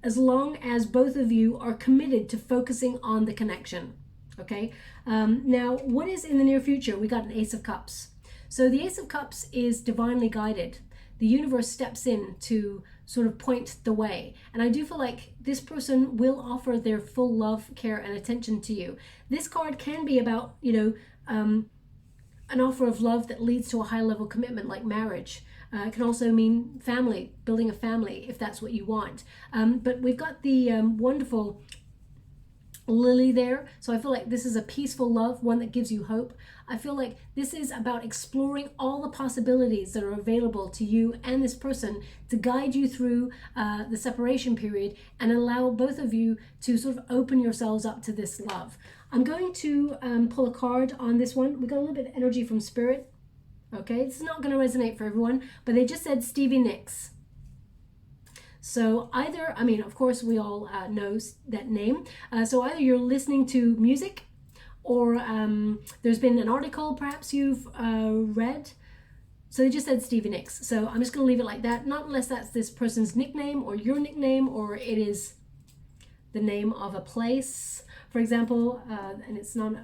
as long as both of you are committed to focusing on the connection. Okay, now what is in the near future? We got an Ace of Cups. So the Ace of Cups is divinely guided. The universe steps in to sort of point the way. And I do feel like this person will offer their full love, care, and attention to you. This card can be about, an offer of love that leads to a high level commitment, like marriage. It can also mean family, building a family, if that's what you want. But we've got the wonderful lily there. So I feel like this is a peaceful love, one that gives you hope. I feel like this is about exploring all the possibilities that are available to you and this person to guide you through the separation period and allow both of you to sort of open yourselves up to this love. I'm going to pull a card on this one. We got a little bit of energy from Spirit. Okay, it's not going to resonate for everyone, but they just said Stevie Nicks. So either, I mean, of course, we all know that name. So either you're listening to music, or there's been an article perhaps you've read. So they just said Stevie Nicks. So I'm just going to leave it like that, not unless that's this person's nickname or your nickname, or it is the name of a place, for example, and it's not,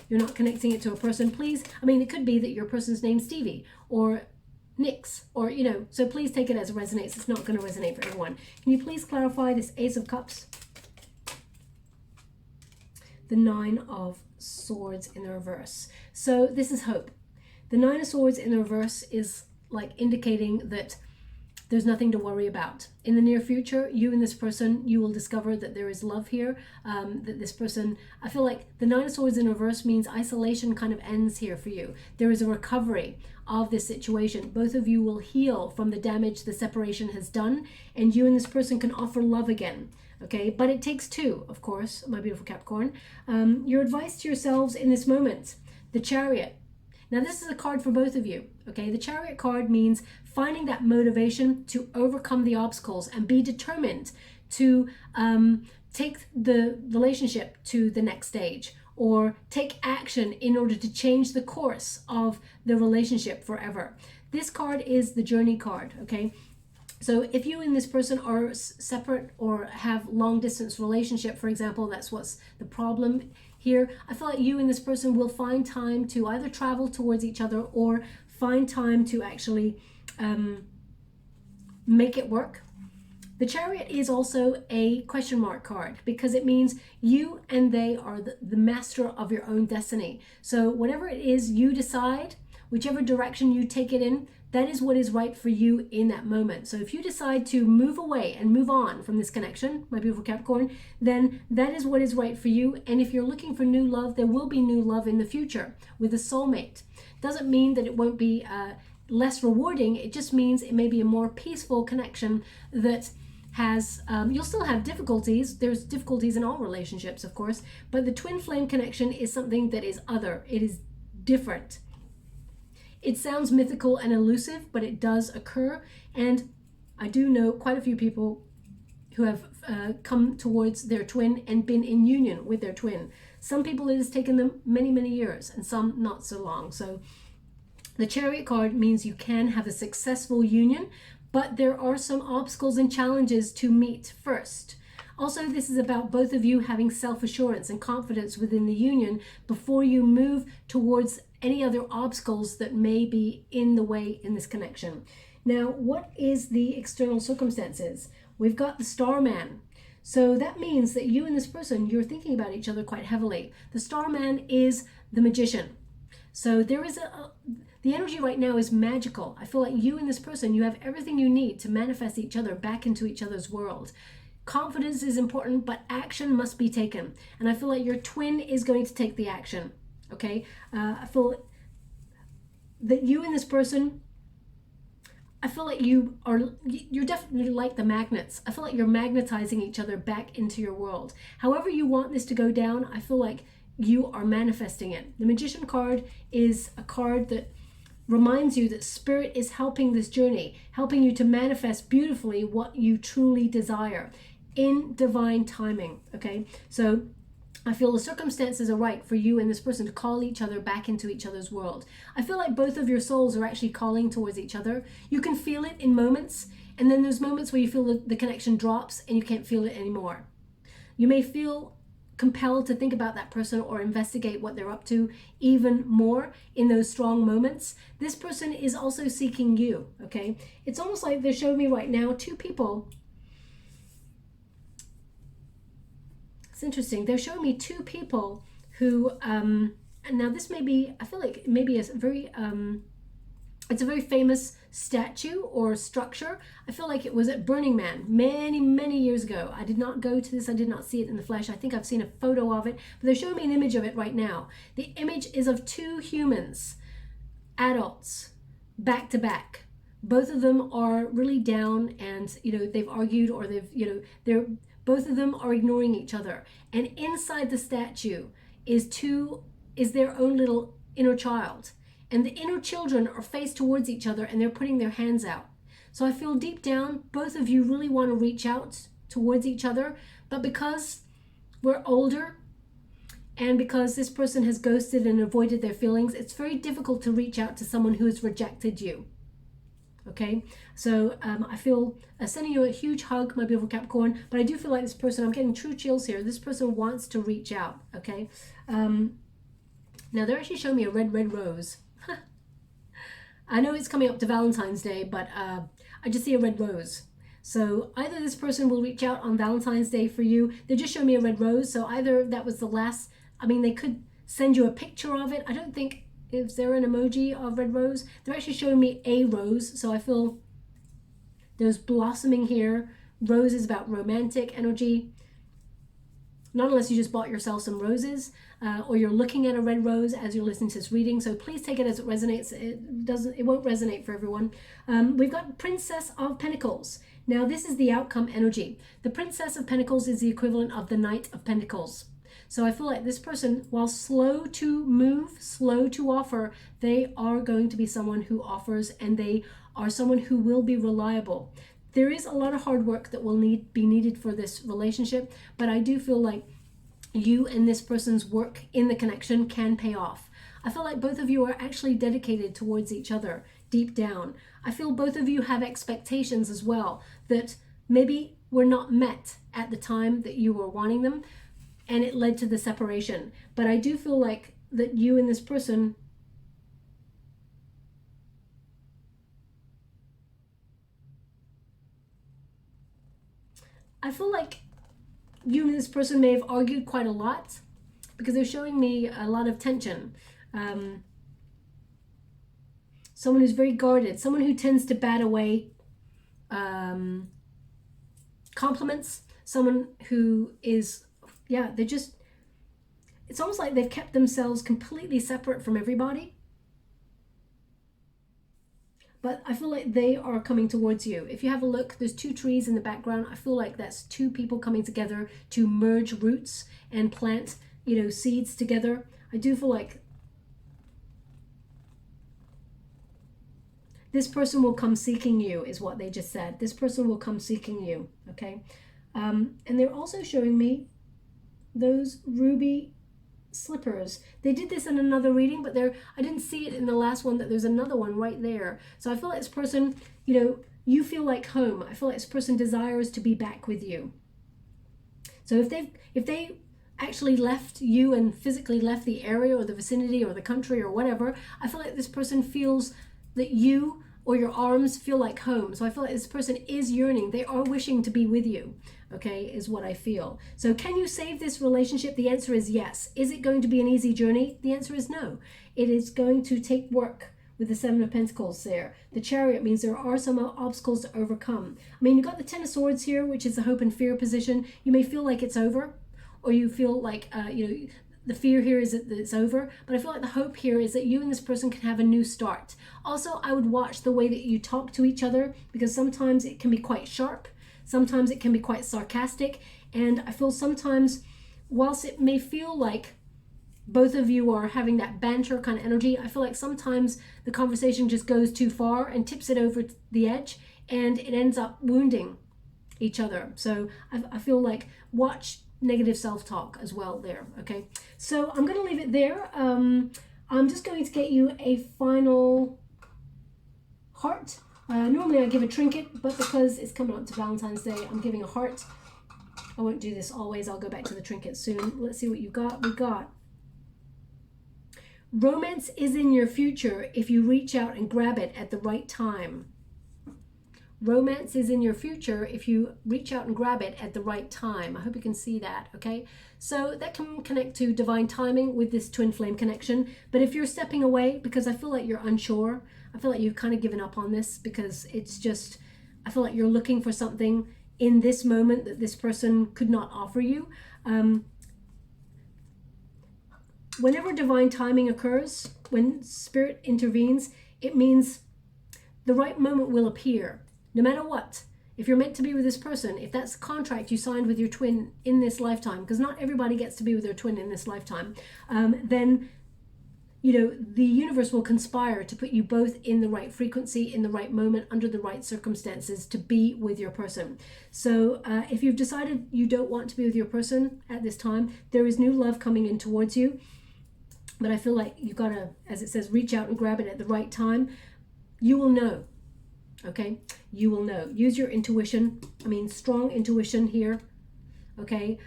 you're not connecting it to a person. Please, I mean, it could be that your person's name's Stevie or Nix, or so please take it as it resonates. It's not going to resonate for everyone. Can you please clarify this Ace of Cups? The Nine of Swords in the reverse. So this is hope. The Nine of Swords in the reverse is like indicating that there's nothing to worry about. In the near future, you and this person, you will discover that there is love here, that this person, I feel like the Nine of Swords in reverse means isolation kind of ends here for you. There is a recovery of this situation. Both of you will heal from the damage the separation has done, and you and this person can offer love again. Okay, but it takes two, of course, my beautiful Capricorn. Your advice to yourselves in this moment, the Chariot. Now this is a card for both of you. Okay, the Chariot card means finding that motivation to overcome the obstacles and be determined to take the relationship to the next stage, or take action in order to change the course of the relationship forever. This card is the Journey card, okay? So if you and this person are separate or have long distance relationship, for example, that's what's the problem here. I feel like you and this person will find time to either travel towards each other or find time to actually make it work. The Chariot is also a question mark card because it means you and they are the master of your own destiny. So whatever it is you decide, whichever direction you take it in, that is what is right for you in that moment. So if you decide to move away and move on from this connection, my beautiful Capricorn, then that is what is right for you. And if you're looking for new love, there will be new love in the future with a soulmate. Doesn't mean that it won't be less rewarding. It just means it may be a more peaceful connection that has, you'll still have difficulties. There's difficulties in all relationships, of course, but the twin flame connection is something that is other. It is different. It sounds mythical and elusive, but it does occur. And I do know quite a few people who have come towards their twin and been in union with their twin. Some people it has taken them many, many years, and some not so long. So the Chariot card means you can have a successful union, but there are some obstacles and challenges to meet first. Also, this is about both of you having self-assurance and confidence within the union before you move towards any other obstacles that may be in the way in this connection. Now, what is the external circumstances? We've got the Starman. So that means that you and this person, you're thinking about each other quite heavily. The Starman is the Magician. So there is the energy right now is magical. I feel like you and this person, you have everything you need to manifest each other back into each other's world. Confidence is important, but action must be taken. And I feel like your twin is going to take the action. Okay, I feel that you and this person I feel like you're definitely like the magnets. I feel like you're magnetizing each other back into your world. However you want this to go down, I feel like you are manifesting it. The Magician card is a card that reminds you that Spirit is helping this journey, helping you to manifest beautifully what you truly desire in divine timing, okay? So I feel the circumstances are right for you and this person to call each other back into each other's world. I feel like both of your souls are actually calling towards each other. You can feel it in moments, and then there's moments where you feel the connection drops and you can't feel it anymore. You may feel compelled to think about that person or investigate what they're up to even more in those strong moments. This person is also seeking you, okay? It's almost like they're showing me right now two people. It's interesting. They're showing me two people who, and now this may be, I feel like maybe a very, it's a very famous statue or structure. I feel like it was at Burning Man many years ago. I did not go to this. I did not see it in the flesh. I think I've seen a photo of it, but they're showing me an image of it right now. The image is of two humans, adults, back to back. Both of them are really down, and they've argued, or they're both of them are ignoring each other. And inside the statue is their own little inner child. And the inner children are faced towards each other and they're putting their hands out. So I feel deep down, both of you really want to reach out towards each other. But because we're older and because this person has ghosted and avoided their feelings, it's very difficult to reach out to someone who has rejected you. Okay, so I feel sending you a huge hug, my beautiful Capricorn, but I do feel like this person, I'm getting true chills here. This person wants to reach out, okay? Now they're actually showing me a red rose. I know it's coming up to Valentine's Day, but I just see a red rose. So either this person will reach out on Valentine's Day for you. They just showed me a red rose, so either that was the last, they could send you a picture of it. I don't think, is there an emoji of red rose? They're actually showing me a rose, so I feel there's blossoming here. Rose is about romantic energy. Not unless you just bought yourself some roses, or you're looking at a red rose as you're listening to this reading. So please take it as it resonates. It won't resonate for everyone. We've got Princess of Pentacles. Now this is the outcome energy. The Princess of Pentacles is the equivalent of the Knight of Pentacles. So I feel like this person, while slow to move, slow to offer, they are going to be someone who offers, and they are someone who will be reliable. There is a lot of hard work that will be needed for this relationship, but I do feel like you and this person's work in the connection can pay off. I feel like both of you are actually dedicated towards each other deep down. I feel both of you have expectations as well that maybe were not met at the time that you were wanting them, and it led to the separation. But I do feel like that you and this person, I feel like you and this person may have argued quite a lot, because they're showing me a lot of tension. Someone who's very guarded, someone who tends to bat away compliments, someone who is, it's almost like they've kept themselves completely separate from everybody. But I feel like they are coming towards you. If you have a look, there's two trees in the background. I feel like that's two people coming together to merge roots and plant, seeds together. I do feel like this person will come seeking you, is what they just said. This person will come seeking you, okay? And they're also showing me those ruby slippers. They did this in another reading, but I didn't see it in the last one, that there's another one right there. So I feel like this person, you feel like home. I feel like this person desires to be back with you. So if they actually left you and physically left the area or the vicinity or the country or whatever, I feel like this person feels that you or your arms feel like home. So I feel like this person is yearning. They are wishing to be with you, okay, is what I feel. So can you save this relationship? The answer is yes. Is it going to be an easy journey? The answer is no. It is going to take work with the Seven of Pentacles there. The Chariot means there are some obstacles to overcome. You've got the Ten of Swords here, which is the hope and fear position. You may feel like it's over, or you feel like, the fear here is that it's over, but I feel like the hope here is that you and this person can have a new start. Also, I would watch the way that you talk to each other, because sometimes it can be quite sharp, sometimes it can be quite sarcastic, and I feel sometimes, whilst it may feel like both of you are having that banter kind of energy, I feel like sometimes the conversation just goes too far and tips it over the edge, and it ends up wounding each other. So I feel like watch negative self-talk as well there. Okay, so I'm going to leave it there. I'm just going to get you a final heart. Normally I give a trinket, but because it's coming up to Valentine's Day, I'm giving a heart. I won't do this always. I'll go back to the trinket soon. Let's see what you got. We got romance is in your future if you reach out and grab it at the right time. Romance is in your future if you reach out and grab it at the right time. I hope you can see that, okay? So that can connect to divine timing with this twin flame connection. But if you're stepping away because I feel like you're unsure, I feel like you've kind of given up on this because it's just, I feel like you're looking for something in this moment that this person could not offer you. Whenever divine timing occurs, when spirit intervenes, it means the right moment will appear. No matter what, if you're meant to be with this person, if that's a contract you signed with your twin in this lifetime, because not everybody gets to be with their twin in this lifetime, then, you know, the universe will conspire to put you both in the right frequency, in the right moment, under the right circumstances to be with your person. So if you've decided you don't want to be with your person at this time, there is new love coming in towards you. But I feel like you've got to, as it says, reach out and grab it at the right time. You will know. Okay, you will know. Use your intuition. I mean, strong intuition here. Okay,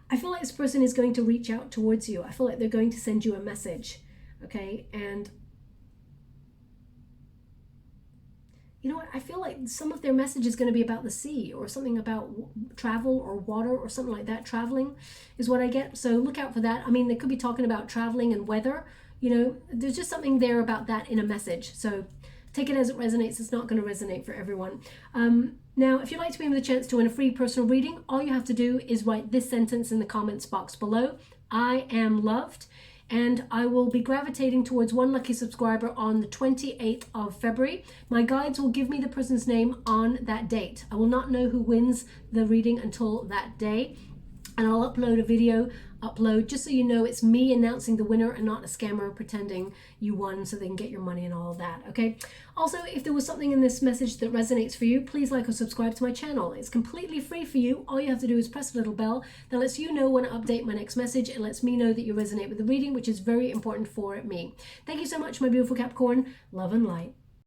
I feel like this person is going to reach out towards you. I feel like they're going to send you a message. Okay, and you know what? I feel like some of their message is going to be about the sea or something about travel or water or something like that. Traveling is what I get. So look out for that. I mean, they could be talking about traveling and weather. You know, there's just something there about that in a message. So take it as it resonates. It's not going to resonate for everyone. Now, if you'd like to be with a chance to win a free personal reading, all you have to do is write this sentence in the comments box below. I am loved. And I will be gravitating towards one lucky subscriber on the 28th of February. My guides will give me the person's name on that date. I will not know who wins the reading until that day. And I'll upload a video, just so you know it's me announcing the winner and not a scammer pretending you won so they can get your money and all of that, okay? Also, if there was something in this message that resonates for you, please like or subscribe to my channel. It's completely free for you. All you have to do is press the little bell that lets you know when I update my next message. It lets me know that you resonate with the reading, which is very important for me. Thank you so much, my beautiful Capricorn. Love and light.